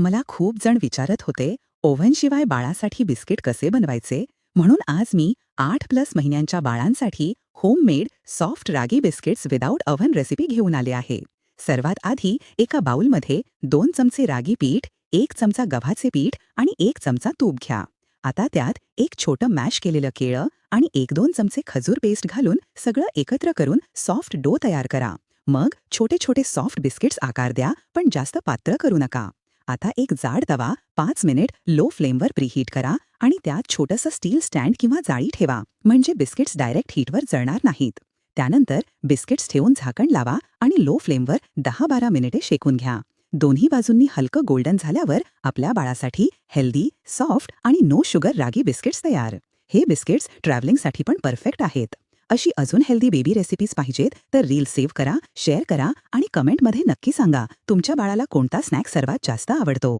मला खूप जण विचारत होते, ओव्हनशिवाय बाळासाठी बिस्किट कसे बनवायचे? म्हणून आज मी 8+ महिन्यांच्या बाळांसाठी होममेड सॉफ्ट रागी बिस्किट्स विदाऊट ओव्हन रेसिपी घेऊन आले आहे. सर्वात आधी एका बाउलमध्ये 2 चमचे रागी पीठ, 1 चमचा गव्हाचे पीठ आणि 1 चमचा तूप घ्या. आता त्यात एक छोटं मॅश केलेलं केळं आणि 1-2 चमचे खजूर पेस्ट घालून सगळं एकत्र करून सॉफ्ट डो तयार करा. मग छोटे छोटे सॉफ्ट बिस्किट्स आकार द्या, पण जास्त पातळ करू नका. आता एक जाड तवा 5 मिनिट लो फ्लेमवर प्रीहीट करा आणि त्यात छोटंसं स्टील स्टँड किंवा जाळी ठेवा, म्हणजे बिस्किट्स डायरेक्ट हीटवर जळणार नाहीत. त्यानंतर बिस्किट्स ठेवून झाकण लावा आणि लो फ्लेमवर 10-12 मिनिटे शेकून घ्या. दोन्ही बाजूंनी हलकं गोल्डन झाल्यावर आपल्या बाळासाठी हेल्दी, सॉफ्ट आणि नो शुगर रागी बिस्किट्स तयार. हे बिस्किट्स ट्रॅव्हलिंगसाठी पण परफेक्ट आहेत. अशी अजून हेल्दी बेबी रेसिपीज पाहिजेत तर रील सेव्ह करा, शेअर करा आणि कमेंटमध्ये नक्की सांगा तुमच्या बाळाला कोणता स्नॅक सर्वात जास्त आवडतो.